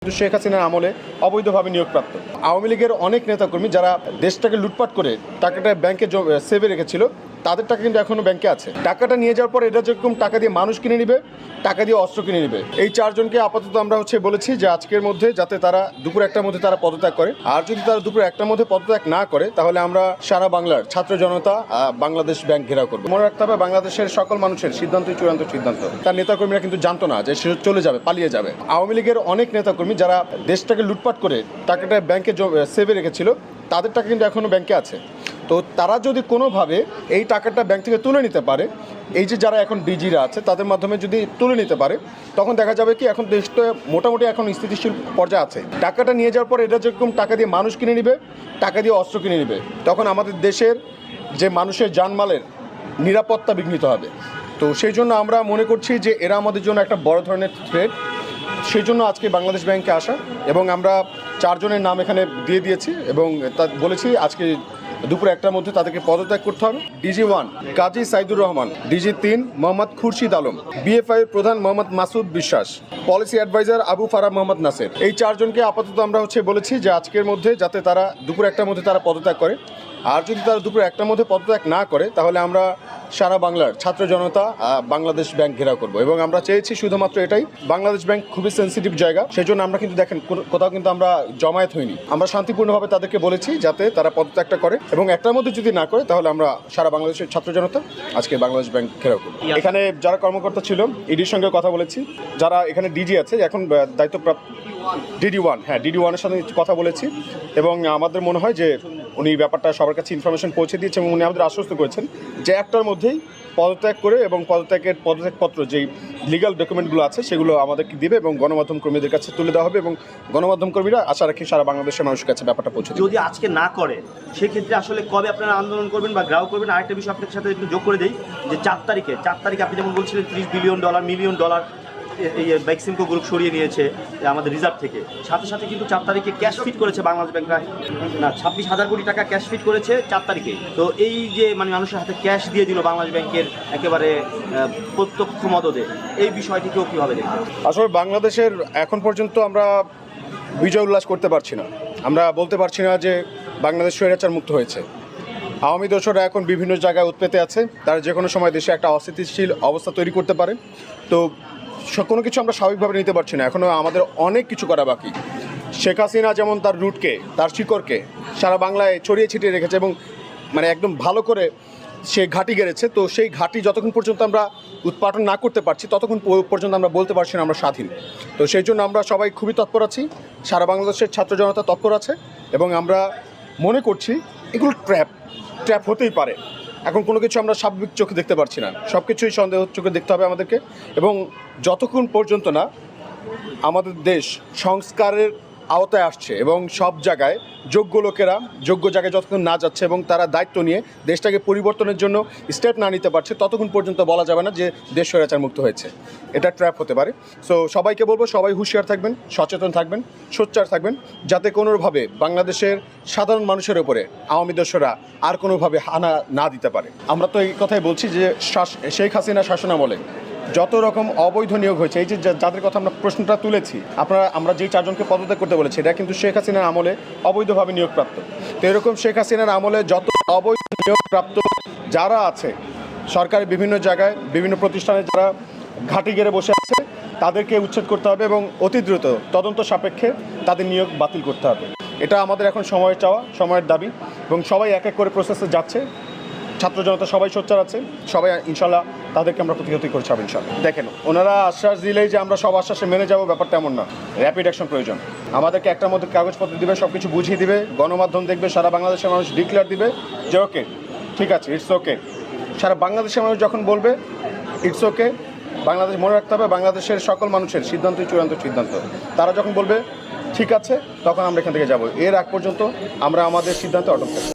শেখ হাসিনার আমলে অবৈধভাবে নিয়োগপ্রাপ্ত আওয়ামী লীগের অনেক নেতাকর্মী যারা দেশটাকে লুটপাট করে টাকাটা ব্যাংকে সেভে রেখেছিল, তাদের টাকা কিন্তু এখনো ব্যাংকে আছে। টাকাটা নিয়ে যাওয়ার পর এটা যেরকম টাকা দিয়ে মানুষ কিনে নিবে, টাকা দিয়ে অস্ত্র কিনে নিবে। এই চারজনকে আপাতত আমরা বলেছি যে আজকের মধ্যে যাতে তারা দুপুর একটার মধ্যে তারা পদত্যাগ করে। আর যদি তারা দুপুর একটার মধ্যে পদত্যাগ না করে, তাহলে আমরা সারা বাংলার ছাত্র জনতা বাংলাদেশ ব্যাংক ঘেরাও করবো। মনে রাখতে হবে, বাংলাদেশের সকল মানুষের সিদ্ধান্তই চূড়ান্ত সিদ্ধান্ত। তার নেতাকর্মীরা কিন্তু জানতো না যে সে চলে যাবে, পালিয়ে যাবে। আওয়ামী লীগের অনেক নেতাকর্মী যারা দেশটাকে লুটপাট করে টাকাটা ব্যাংকে সেভে রেখেছিল, তাদের টাকা কিন্তু এখনো ব্যাংকে আছে। তো তারা যদি কোনোভাবে এই টাকাটা ব্যাংক থেকে তুলে নিতে পারে, এই যে যারা এখন ডিজিরা আছে তাদের মাধ্যমে যদি তুলে নিতে পারে, তখন দেখা যাবে কি এখন দেশটা মোটামুটি এখন স্থিতিশীল পর্যায়ে আছে। টাকাটা নিয়ে যাওয়ার পর এটা যেরকম টাকা দিয়ে মানুষ কিনে নিবে, টাকা দিয়ে অস্ত্র কিনে নিবে, তখন আমাদের দেশের যে মানুষের জানমালের নিরাপত্তা বিঘ্নিত হবে। তো সেই জন্য আমরা মনে করছি যে এরা আমাদের জন্য একটা বড় ধরনের থ্রেট। সেই জন্য আজকে বাংলাদেশ ব্যাংকে আসা, এবং আমরা চারজনের নাম এখানে দিয়ে দিয়েছি এবং তা বলেছি আজকে দুপুর একটার মধ্যে তাদেরকে পদত্যাগ করতে হবে। ডিজি 1 কাজী সাইদুর রহমান, ডিজি 3 মোহাম্মদ খুরশিদ আলম, বিএফআই প্রধান মোহাম্মদ মাসুদ বিশ্বাস, পলিসি অ্যাডভাইজার আবু ফারাহ মোহাম্মদ নাসের। এই চারজনকে আপাতত আমরা বলেছি যে আজকের মধ্যে যাতে তারা দুপুর একটার মধ্যে তারা পদত্যাগ করে। আর যদি তারা দুপুর একটার মধ্যে পদত্যাগ না করে, তাহলে আমরা সারা বাংলার ছাত্র জনতা বাংলাদেশ ব্যাংক ঘেরাও করবো। এবং আমরা চেয়েছি শুধুমাত্র এটাই, বাংলাদেশ ব্যাংক খুবই সেন্সিটিভ জায়গা, সেই জন্য আমরা কিন্তু দেখেন কোথাও কিন্তু আমরা জমায়েত হইনি। আমরা শান্তিপূর্ণভাবে তাদেরকে বলেছি যাতে তারা পদত্যাগটা করে, এবং একটার মধ্যে যদি না করে, তাহলে আমরা সারা বাংলাদেশের ছাত্র জনতা আজকে বাংলাদেশ ব্যাংক ঘেরাও করবো। এখানে যারা কর্মকর্তা ছিল, ইডির সঙ্গে কথা বলেছি, যারা এখানে ডিজি আছে এখন দায়িত্বপ্রাপ্ত ডিডি 1, হ্যাঁ ডিডি 1-এর সাথে কথা বলেছি, এবং আমাদের মনে হয় যে উনি ব্যাপারটা সবার কাছে ইনফরমেশন পৌঁছে দিয়েছেন, এবং উনি আমাদের আশ্বস্ত করেছেন যে একটার মধ্যেই পদত্যাগ করে, এবং পদত্যাগপত্র যেই লিগাল ডকুমেন্টগুলো আছে সেগুলো আমাদেরকে দিবে এবং গণমাধ্যম কর্মীদের কাছে তুলে দেওয়া হবে, এবং গণমাধ্যম কর্মীরা আশা রাখি সারা বাংলাদেশের মানুষের কাছে ব্যাপারটা পৌঁছে দেবে। যদি আজকে না করে, সেক্ষেত্রে আসলে কবে আপনারা আন্দোলন করবেন বা গ্রাউ করবেন? আরেকটা বিষয় আপনার সাথে একটু যোগ করে দেই যে 4 তারিখে আপনি যেমন বলছিলেন $30 মিলিয়ন এই বেক্সিমকো গ্রুপ সরিয়ে নিয়েছে আমাদের রিজার্ভ থেকে, সাথে সাথে কিন্তু 4 তারিখে ক্যাশ ফিট করেছে বাংলাদেশ ব্যাংক, না 26,000 কোটি টাকা ক্যাশ ফিট করেছে 4 তারিখে। তো এই যে মানুষের হাতে ক্যাশ দিয়ে দিল বাংলাদেশ ব্যাংকের একেবারে প্রত্যক্ষ মদদে, এই বিষয়টিকেও কীভাবে দেখবেন? আসলে বাংলাদেশের এখন পর্যন্ত আমরা বিজয় উল্লাস করতে পারছি না, আমরা বলতে পারছি না যে বাংলাদেশ স্বৈরাচার মুক্ত হয়েছে। আওয়ামী দোসররা এখন বিভিন্ন জায়গায় উৎপেতে আছে, তারা যে কোনো সময় দেশে একটা অস্থিতিশীল অবস্থা তৈরি করতে পারে। তো কোনো কিছু আমরা স্বাভাবিকভাবে নিতে পারছি না, এখনও আমাদের অনেক কিছু করা বাকি। শেখ হাসিনা যেমন তার রুটকে, তার শিকড়কে সারা বাংলায় ছড়িয়ে ছিটিয়ে রেখেছে, এবং একদম ভালো করে সে ঘাঁটি গেড়েছে। তো সেই ঘাঁটি যতক্ষণ পর্যন্ত আমরা উৎপাদন না করতে পারছি, ততক্ষণ পর্যন্ত আমরা বলতে পারছি না আমরা স্বাধীন। তো সেই জন্য আমরা সবাই খুবই তৎপর আছি, সারা বাংলাদেশের ছাত্র জনতা তৎপর আছে, এবং আমরা মনে করছি এগুলো ট্র্যাপ হতেই পারে। এখন কোনো কিছু আমরা স্বাভাবিক চোখে দেখতে পারছি না, সব কিছুই সন্দেহ চোখে দেখতে হবে আমাদেরকে। এবং যতক্ষণ পর্যন্ত না আমাদের দেশ সংস্কারের আওতায় আসছে এবং সব জায়গায় যোগ্য লোকেরা যোগ্য জায়গায় যতক্ষণ না যাচ্ছে এবং তারা দায়িত্ব নিয়ে দেশটাকে পরিবর্তনের জন্য স্টেপ না নিতে পারছে, ততক্ষণ পর্যন্ত বলা যাবে না যে দেশ স্বৈরাচার মুক্ত হয়েছে। এটা ট্র্যাপ হতে পারে। সো সবাইকে বলবো, সবাই হুঁশিয়ার থাকবেন, সচেতন থাকবেন, সোচ্চার থাকবেন, যাতে কোনোভাবে বাংলাদেশের সাধারণ মানুষের উপরে আওয়ামী দোসররা আর কোনোভাবে হানা না দিতে পারে। আমরা তো এই কথাই বলছি যে শেখ হাসিনা শাসনামলে যত রকম অবৈধ নিয়োগ হয়েছে, এই যে যাদের কথা আমরা প্রশ্নটা তুলেছি, আমরা যেই চারজনকে পদত্যাগ করতে বলেছি, এটা কিন্তু শেখ হাসিনার আমলে অবৈধভাবে নিয়োগপ্রাপ্ত। তো এরকম শেখ হাসিনার আমলে যত অবৈধ নিয়োগপ্রাপ্ত যারা আছে সরকারি বিভিন্ন জায়গায় বিভিন্ন প্রতিষ্ঠানে যারা ঘাঁটি গেড়ে বসে আছে, তাদেরকে উচ্ছেদ করতে হবে এবং অতি দ্রুত তদন্ত সাপেক্ষে তাদের নিয়োগ বাতিল করতে হবে। এটা আমাদের এখন সময়ের চাওয়া, সময়ের দাবি, এবং সবাই এক এক করে প্রসেসে যাচ্ছে। ছাত্র জনতা সবাই সোচ্চার আছে, সবাই ইনশাল্লাহ তাদেরকে আমরা প্রতিহত করছি ইনশাল্লাহ। দেখেন, ওনারা আশ্বাস দিলেই যে আমরা সব আশ্বাসে মেনে যাবো, ব্যাপারটা এমন না। র্যাপিড অ্যাকশন প্রয়োজন। আমাদেরকে একটার মধ্যে কাগজপত্র দিবে, সব কিছু বুঝিয়ে দিবে, গণমাধ্যম দেখবে, সারা বাংলাদেশের মানুষ ডিক্লেয়ার দিবে যে ওকে ঠিক আছে, ইটস ওকে। সারা বাংলাদেশের মানুষ যখন বলবে ইটস ওকে, বাংলাদেশ মনে রাখতে হবে বাংলাদেশের সকল মানুষের সিদ্ধান্তই চূড়ান্ত সিদ্ধান্ত। তারা যখন বলবে ঠিক আছে, তখন আমরা এখান থেকে যাব। এর আগ পর্যন্ত আমরা আমাদের সিদ্ধান্তে অটল থাকব।